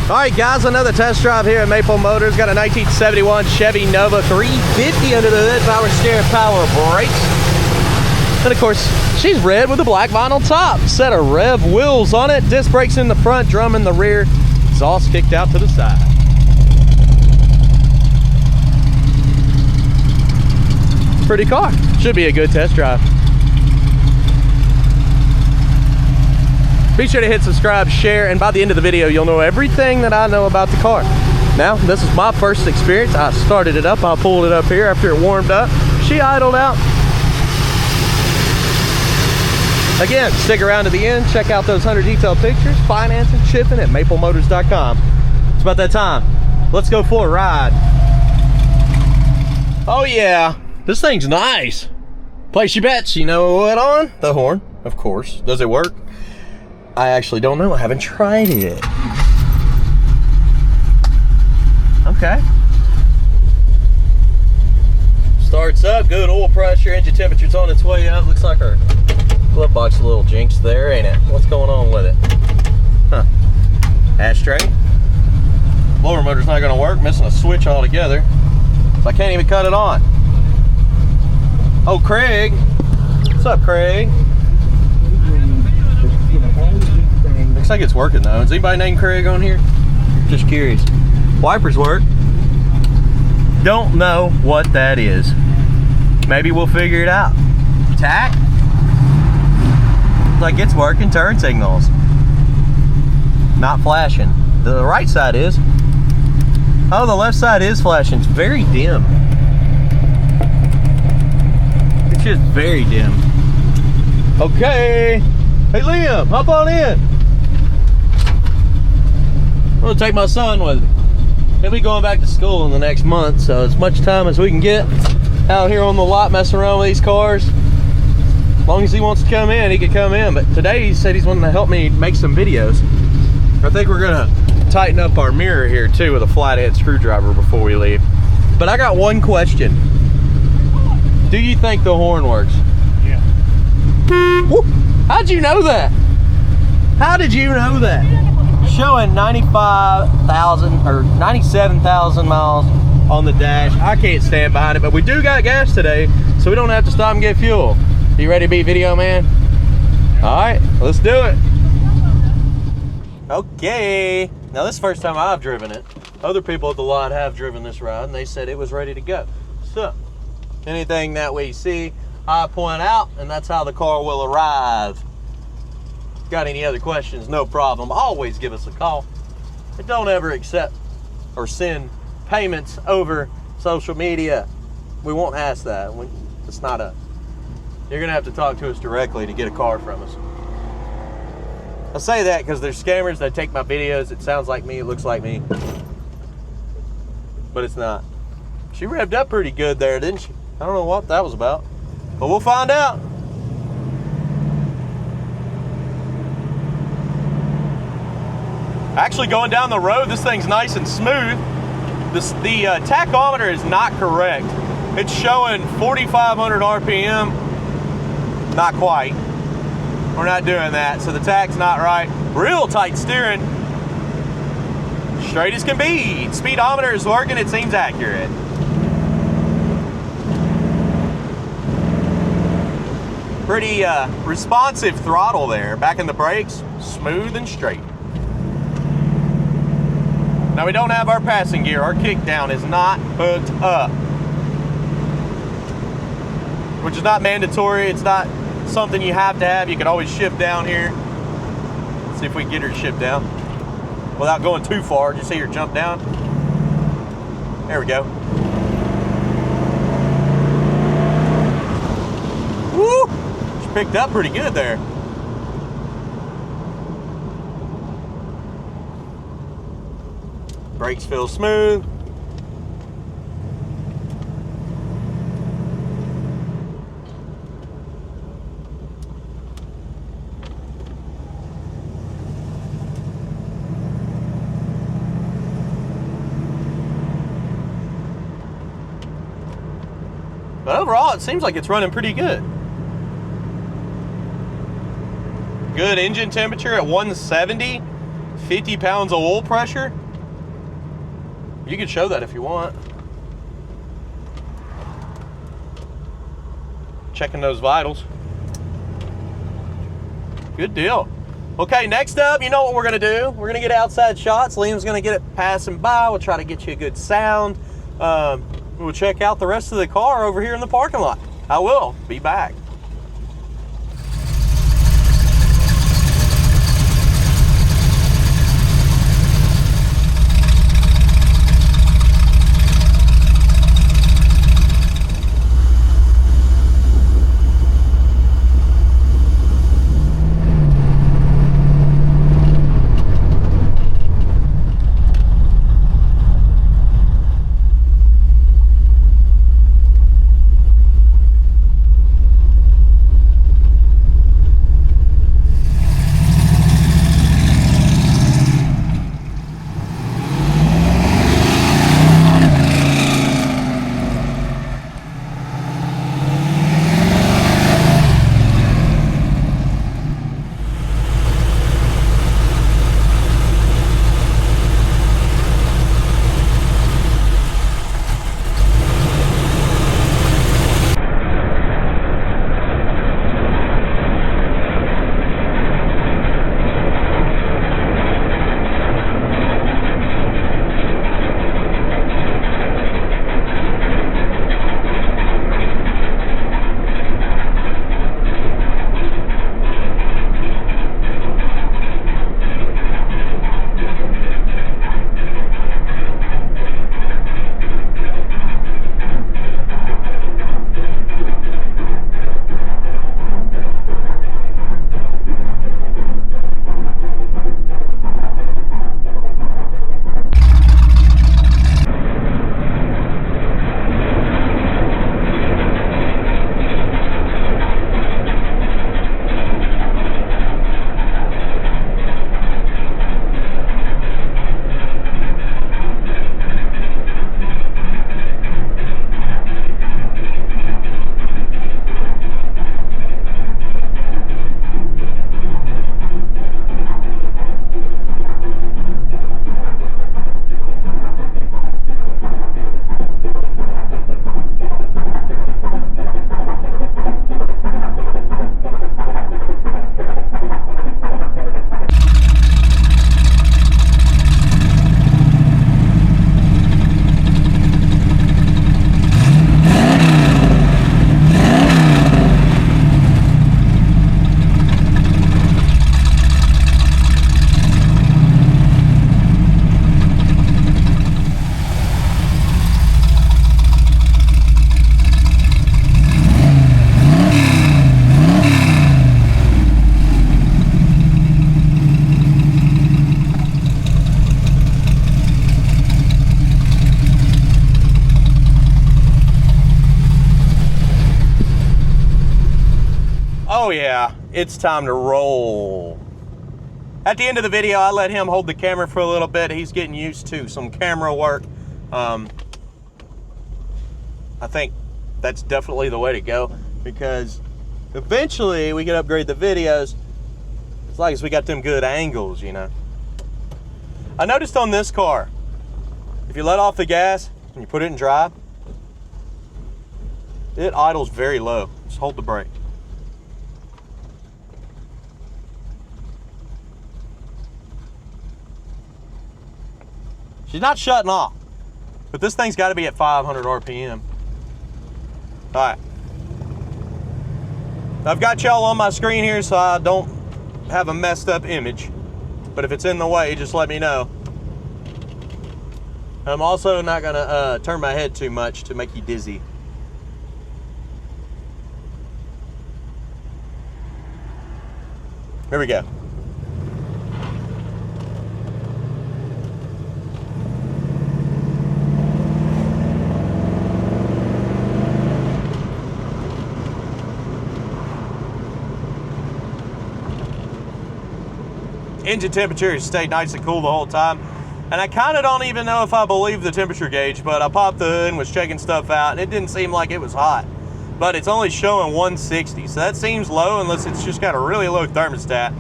All right, guys, another test drive here at Maple Motors. Got a 1971 Chevy Nova 350 under the hood, power steering, power brakes. And of course, she's red with a black vinyl top. Set of rev wheels on it, disc brakes in the front, drum in the rear, exhaust kicked out to the side. Pretty car. Should be a good test drive. Be sure to hit subscribe, share, and by the end of the video, you'll know everything that I know about the car. Now, this is my first experience. I started it up. I pulled it up here after it warmed up. She idled out. Again, stick around to the end. Check out those 100 detailed pictures. Financing, shipping at maplemotors.com. It's about that time. Let's go for a ride. Oh yeah, this thing's nice. Place your bets. You know what on? The horn, of course. Does it work? I actually don't know. I haven't tried it. Okay. Starts up. Good oil pressure. Engine temperature's on its way up. Looks like our glove box a little jinxed there, ain't it? What's going on with it? Huh. Ashtray. Blower motor's not going to work. Missing a switch altogether. So I can't even cut it on. Oh, Craig. What's up, Craig? Looks like it's working though. Is anybody named Craig on here? Just curious. Wipers work. Don't know what that is. Maybe we'll figure it out. Tach? Looks like it's working. Turn signals. Not flashing. The right side is. Oh, the left side is flashing. It's very dim. It's just very dim. Okay. Hey Liam, hop on in. I'm gonna take my son with me. He'll be going back to school in the next month, so as much time as we can get out here on the lot messing around with these cars. As long as he wants to come in, he can come in. But today he said he's wanting to help me make some videos. I think we're gonna tighten up our mirror here too with a flathead screwdriver before we leave. But I got one question. Do you think the horn works? Yeah. Woo. How'd you know that? How did you know that? Showing 95,000 or 97,000 miles on the dash. I can't stand behind it, but we do got gas today, so we don't have to stop and get fuel. You ready to be video man? All right, let's do it. Okay, now this is the first time I've driven it. Other people at the lot have driven this ride, and they said it was ready to go. So, anything that we see, I point out, and that's how the car will arrive. Got any other questions? No problem. Always give us a call. But don't ever accept or send payments over social media. We won't ask that. It's not a. You're gonna have to talk to us directly to get a car from us. I say that because there's scammers that take my videos. It sounds like me. It looks like me, but it's not. She revved up pretty good there, didn't she? I don't know what that was about, but we'll find out. Actually, going down the road, this thing's nice and smooth. The tachometer is not correct. It's showing 4,500 RPM. Not quite. We're not doing that, so the tach's not right. Real tight steering. Straight as can be. Speedometer is working. It seems accurate. Pretty responsive throttle there. Back in the brakes, smooth and straight. Now we don't have our passing gear. Our kickdown is not hooked up, which is not mandatory. It's not something you have to have. You can always shift down here. Let's see if we can get her to shift down without going too far. Did you see her jump down? There we go. Woo! She picked up pretty good there. Brakes feel smooth. But overall, it seems like it's running pretty good. Good engine temperature at 170. 50 pounds of oil pressure. You can show that if you want. Checking those vitals. Good deal. Okay, next up, you know what we're gonna do? We're gonna get outside shots. Liam's gonna get it passing by. We'll try to get you a good sound. We'll check out the rest of the car over here in the parking lot. I will be back. Oh yeah, it's time to roll. At the end of the video, I let him hold the camera for a little bit. He's getting used to some camera work. I think that's definitely the way to go, because eventually we can upgrade the videos as long as we got them good angles, you know. I noticed on this car, if you let off the gas and you put it in drive, it idles very low. Just hold the brake. She's not shutting off, but this thing's got to be at 500 RPM. All right. I've got y'all on my screen here so I don't have a messed up image, but if it's in the way, just let me know. I'm also not gonna turn my head too much to make you dizzy. Here we go. Engine temperature has stayed nice and cool the whole time. And I kind of don't even know if I believe the temperature gauge, but I popped the hood and was checking stuff out, and it didn't seem like it was hot. But it's only showing 160, so that seems low unless it's just got a really low thermostat.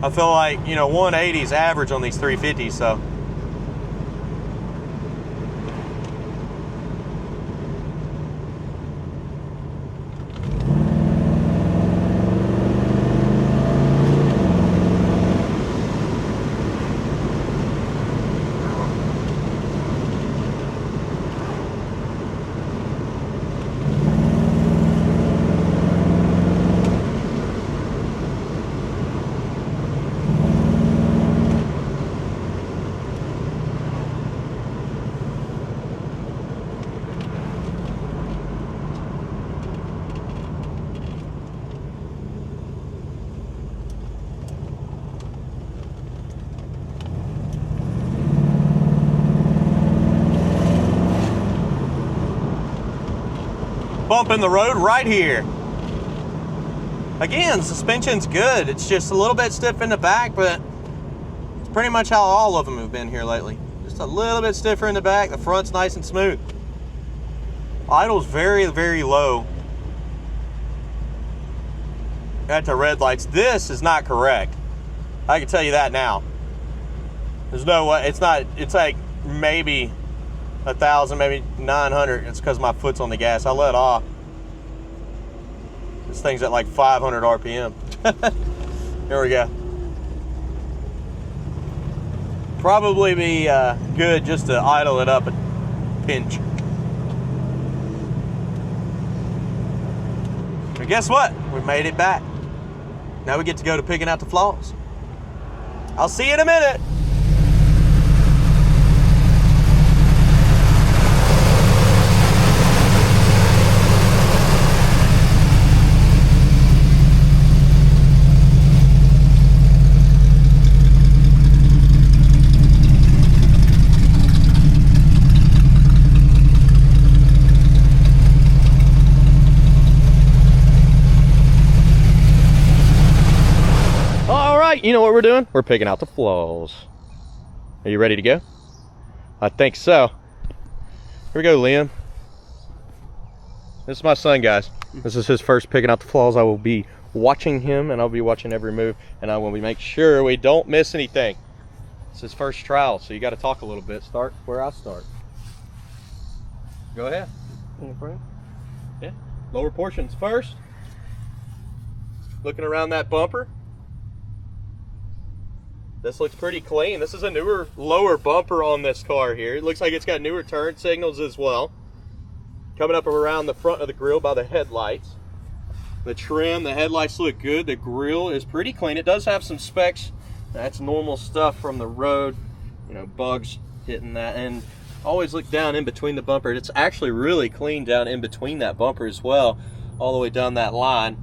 I feel like, you know, 180 is average on these 350s, so. Bump in the road right here. Again, suspension's good. It's just a little bit stiff in the back, but it's pretty much how all of them have been here lately. Just a little bit stiffer in the back. The front's nice and smooth. Idle's very, very low at the red lights. This is not correct. I can tell you that now. There's no way. It's not. It's like maybe 1,000, maybe 900. It's because my foot's on the gas. I let off. This thing's at like 500 RPM. Here we go. Probably be good just to idle it up a pinch. But guess what? We made it back. Now we get to go to picking out the flaws. I'll see you in a minute. You know what we're doing? We're picking out the flaws. Are you ready to go? I think so. Here we go, Liam. This is my son, guys. This is his first picking out the flaws. I will be watching him, and I'll be watching every move, and I will make sure we don't miss anything. It's his first trial, so you got to talk a little bit. Start where I start. Go ahead. Yeah. Lower portions first. Looking around that bumper. This looks pretty clean. This is a newer, lower bumper on this car here. It looks like it's got newer turn signals as well. Coming up around the front of the grill by the headlights. The trim, the headlights look good. The grill is pretty clean. It does have some specks. That's normal stuff from the road. You know, bugs hitting that. And always look down in between the bumper. It's actually really clean down in between that bumper as well. All the way down that line.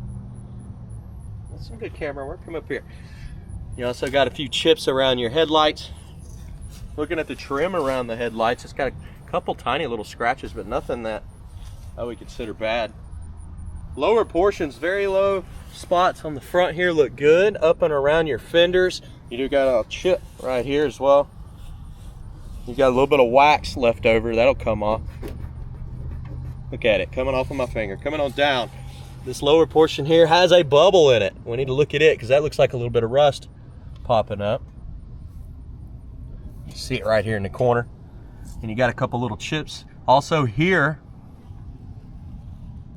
That's some good camera work. Come up here. You also got a few chips around your headlights. Looking at the trim around the headlights, it's got a couple tiny little scratches, but nothing that I would consider bad. Lower portions, very low spots on the front here look good. Up and around your fenders, you do got a chip right here as well. You got a little bit of wax left over, that'll come off. Look at it, coming off of my finger, coming on down. This lower portion here has a bubble in it. We need to look at it because that looks like a little bit of rust popping up. You see it right here in the corner. And you got a couple little chips. Also here,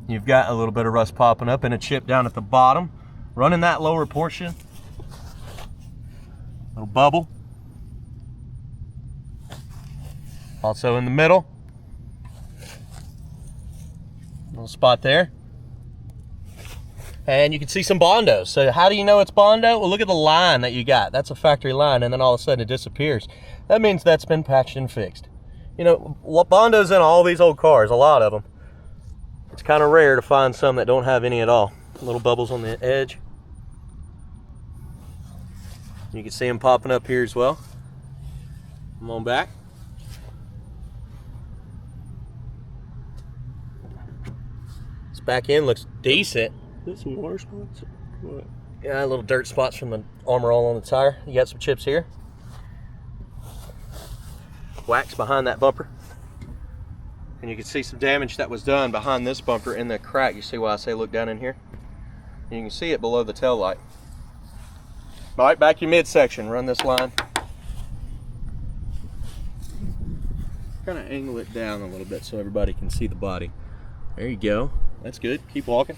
you've got a little bit of rust popping up and a chip down at the bottom. Running that lower portion. Little bubble. Also in the middle. Little spot there. And you can see some Bondo. So how do you know it's Bondo? Well, look at the line that you got. That's a factory line, and then all of a sudden it disappears. That means that's been patched and fixed. You know, Bondo's in all these old cars, a lot of them. It's kind of rare to find some that don't have any at all. Little bubbles on the edge. You can see them popping up here as well. Come on back. This back end looks decent. Some water spots? What? Yeah, little dirt spots from the armor all on the tire. You got some chips here. Wax behind that bumper. And you can see some damage that was done behind this bumper in the crack. You see why I say look down in here? And you can see it below the tail light. All right, back to your midsection. Run this line. Kind of angle it down a little bit so everybody can see the body. There you go. That's good. Keep walking.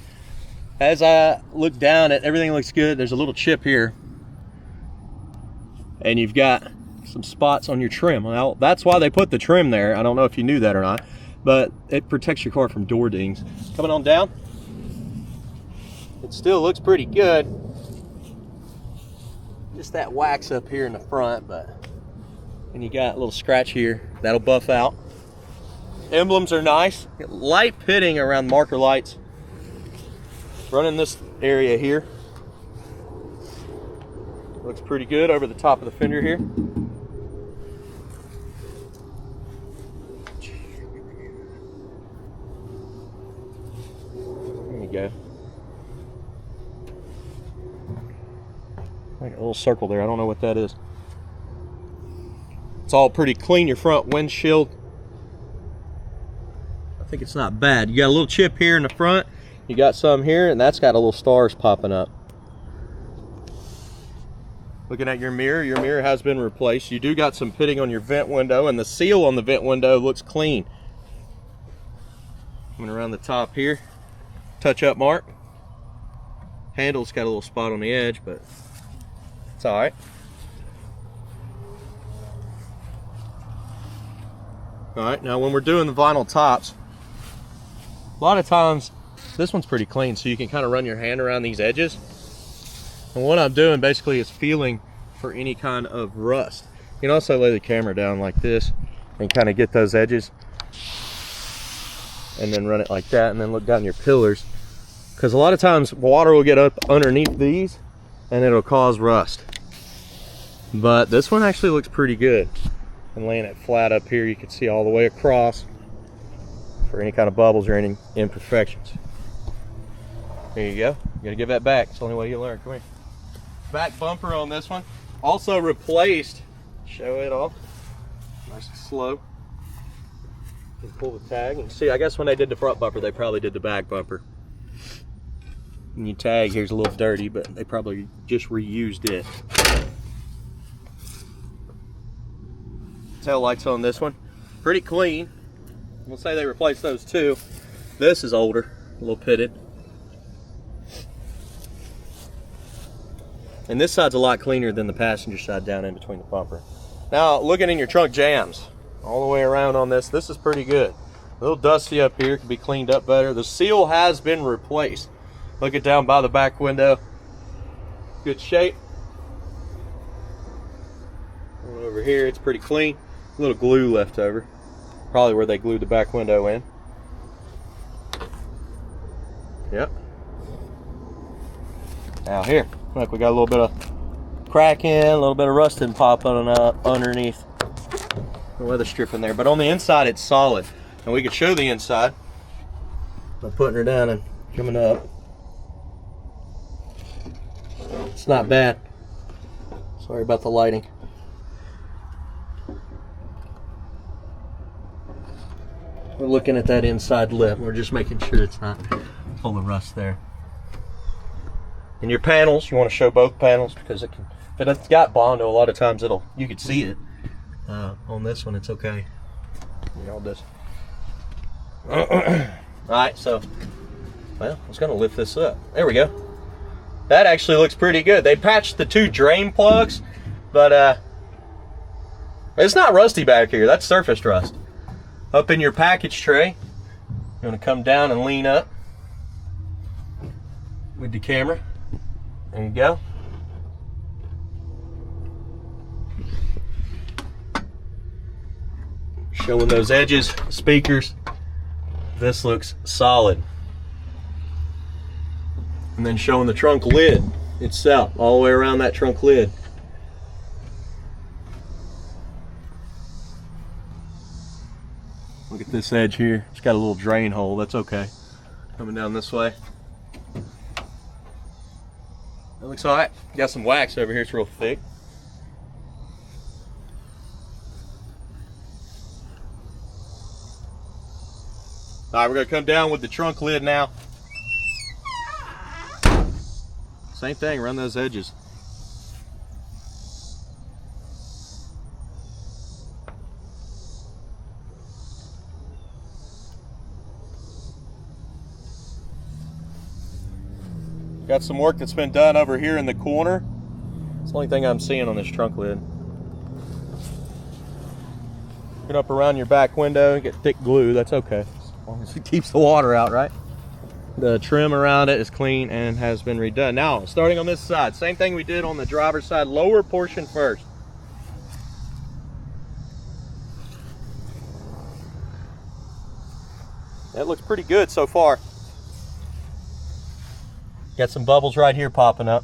As I look down at everything, looks good. There's a little chip here, and you've got some spots on your trim. Now, that's why they put the trim there. I don't know if you knew that or not, but it protects your car from door dings. Coming on down, it still looks pretty good. Just that wax up here in the front, and you got a little scratch here. That'll buff out. Emblems are nice. Light pitting around marker lights. Running this area here. Looks pretty good over the top of the fender here. There you go. Like a little circle there. I don't know what that is. It's all pretty clean. Your front windshield, I think it's not bad. You got a little chip here in the front. You got some here, and that's got a little stars popping up. Looking at your mirror has been replaced. You do got some pitting on your vent window, and the seal on the vent window looks clean. Coming around the top here, touch up mark. Handle's got a little spot on the edge, but it's all right. All right, now when we're doing the vinyl tops, a lot of times this one's pretty clean, so you can kind of run your hand around these edges. And what I'm doing basically is feeling for any kind of rust. You can also lay the camera down like this and kind of get those edges, and then run it like that, and then look down your pillars, because a lot of times water will get up underneath these and it'll cause rust. But this one actually looks pretty good. And laying it flat up here, you can see all the way across for any kind of bubbles or any imperfections. There you go. You gotta give that back. It's the only way you learn. Come here. Back bumper on this one. Also replaced. Show it off. Nice and slow. You can pull the tag and see. I guess when they did the front bumper, they probably did the back bumper. And your tag here's a little dirty, but they probably just reused it. Tail lights on this one, pretty clean. We'll say they replaced those too. This is older, a little pitted. And this side's a lot cleaner than the passenger side down in between the bumper. Now, looking in your trunk jams, all the way around on this is pretty good. A little dusty up here, could be cleaned up better. The seal has been replaced. Look it down by the back window. Good shape. Over here, it's pretty clean. A little glue left over, probably where they glued the back window in. Yep. Now here, look, we got a little bit of cracking, a little bit of rusting popping up underneath the weather strip in there, but on the inside it's solid. And we could show the inside by putting her down and coming up. It's not bad. Sorry about the lighting. We're looking at that inside lip. We're just making sure it's not full of rust there. And your panels, you want to show both panels because it can, if it's got Bondo, a lot of times you can see it. On this one, it's okay. All this. All right, so, well, I was going to lift this up. There we go. That actually looks pretty good. They patched the two drain plugs, but it's not rusty back here. That's surface rust. Up in your package tray, you're going to come down and lean up with the camera. There you go. Showing those edges, speakers. This looks solid. And then showing the trunk lid itself, all the way around that trunk lid. Look at this edge here. It's got a little drain hole. That's okay. Coming down this way. That looks all right. Got some wax over here. It's real thick. All right, we're going to come down with the trunk lid now. Same thing. Run those edges. Got some work that's been done over here in the corner. It's the only thing I'm seeing on this trunk lid. Get up around your back window and get thick glue. That's okay, as long as it keeps the water out, right? The trim around it is clean and has been redone. Now, starting on this side, same thing we did on the driver's side. Lower portion first. That looks pretty good so far. Got some bubbles right here popping up.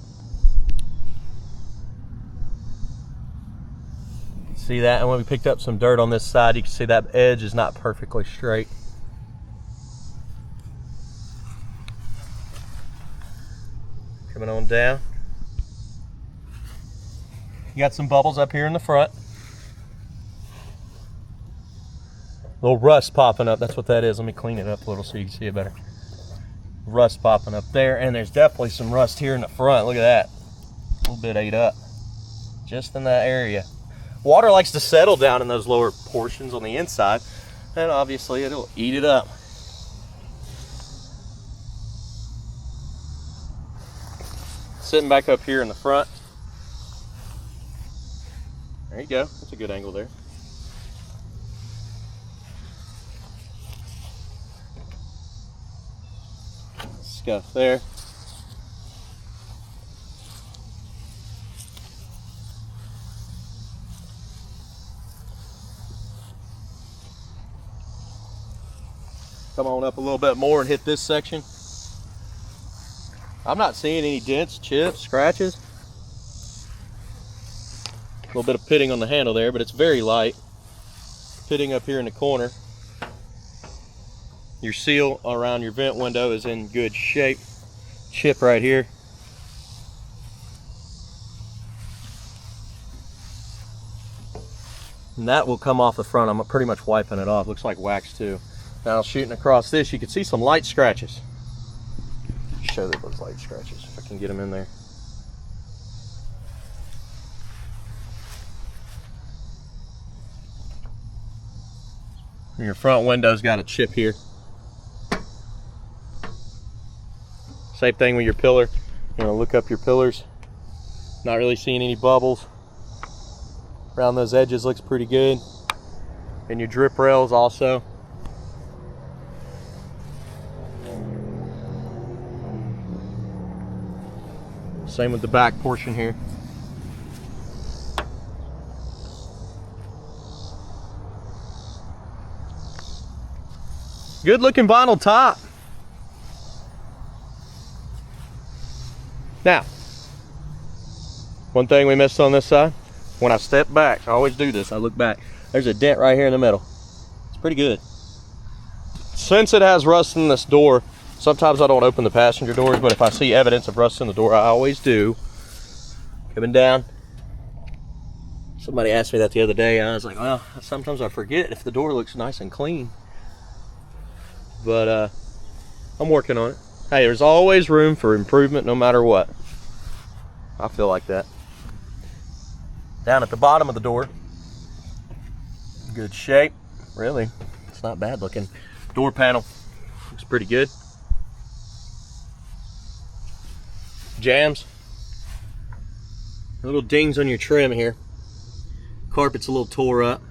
See that? And when we picked up some dirt on this side, you can see that edge is not perfectly straight. Coming on down. You got some bubbles up here in the front. Little rust popping up, that's what that is. Let me clean it up a little so you can see it better. Rust popping up there, and there's definitely some rust here in the front. Look at that. A little bit ate up. Just in that area. Water likes to settle down in those lower portions on the inside, and obviously it'll eat it up. Sitting back up here in the front. There you go. That's a good angle there. Scuff there. Come on up a little bit more and hit this section. I'm not seeing any dents, chips, scratches. A little bit of pitting on the handle there, but it's very light. Pitting up here in the corner. Your seal around your vent window is in good shape. Chip right here. And that will come off the front. I'm pretty much wiping it off. Looks like wax too. Now shooting across this, you can see some light scratches. Show those light scratches if I can get them in there. And your front window's got a chip here. Same thing with your pillar. You're gonna look up your pillars. Not really seeing any bubbles. Around those edges looks pretty good. And your drip rails also. Same with the back portion here. Good looking vinyl top. Now, one thing we missed on this side, when I step back, I always do this, I look back. There's a dent right here in the middle. It's pretty good. Since it has rust in this door, sometimes I don't open the passenger doors, but if I see evidence of rust in the door, I always do. Coming down. Somebody asked me that the other day. I was like, well, sometimes I forget if the door looks nice and clean. But I'm working on it. Hey, there's always room for improvement no matter what. I feel like that. Down at the bottom of the door. Good shape. Really, it's not bad looking. Door panel looks pretty good. Jams. Little dings on your trim here. Carpet's a little tore up.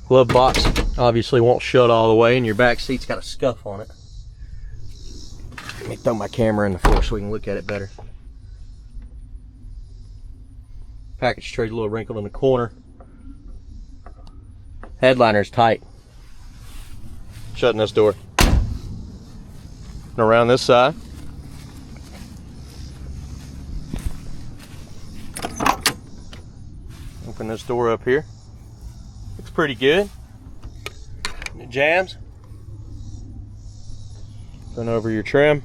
Glove box obviously won't shut all the way, and your back seat's got a scuff on it. Let me throw my camera in the floor so we can look at it better. Package tray's a little wrinkled in the corner. Headliner's tight. Shutting this door. And around this side. Open this door up here. Looks pretty good. It jams. Turn over your trim.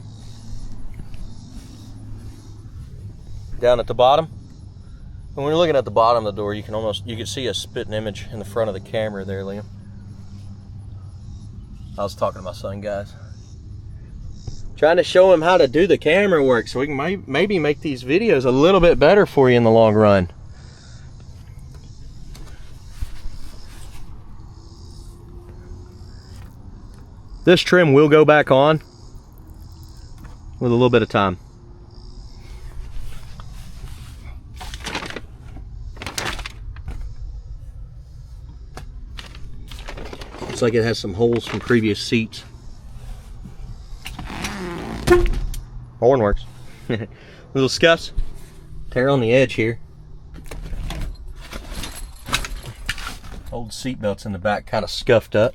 Down at the bottom. And when you're looking at the bottom of the door, you can see a spitting image in the front of the camera there, Liam. I was talking to my son, guys. Trying to show him how to do the camera work so we can maybe make these videos a little bit better for you in the long run. This trim will go back on with a little bit of time. Looks like it has some holes from previous seats. Horn works. Little scuffs. Tear on the edge here. Old seat belts in the back, kind of scuffed up.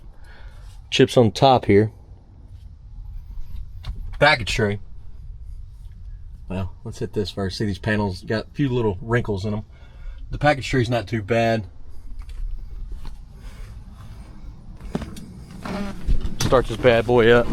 Chips on top here. Package tray. Well, let's hit this first. See, these panels got a few little wrinkles in them. The package tray's not too bad. Start this bad boy up.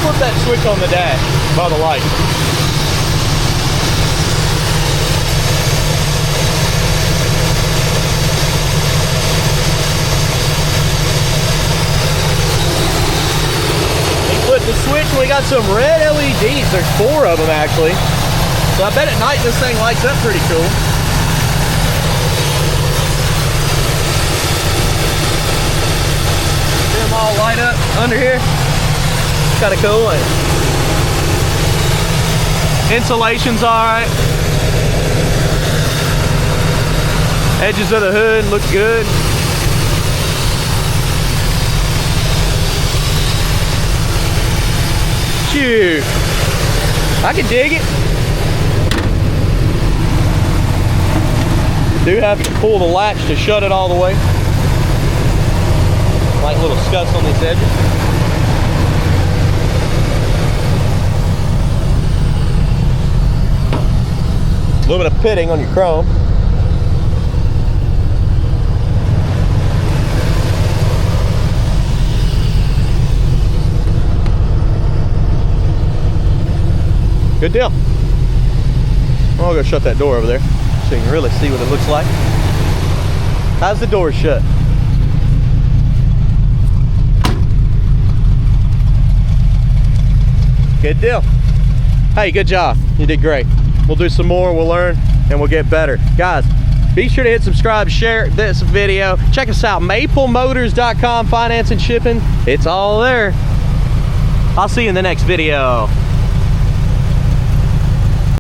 Flip that switch on the dash by the light. We flip the switch and we got some red LEDs. There's 4 of them actually. So I bet at night this thing lights up pretty cool. See them all light up under here. Kind of cool. And insulation's all right. Edges of the hood look good. Phew. I can dig it. Do have to pull the latch to shut it all the way. Like little scuffs on these edges. A little bit of pitting on your chrome. Good deal. I'll go shut that door over there so you can really see what it looks like. How's the door shut? Good deal. Hey, good job. You did great. We'll do some more, we'll learn, and we'll get better. Guys, be sure to hit subscribe, share this video. Check us out, maplemotors.com, finance and shipping. It's all there. I'll see you in the next video.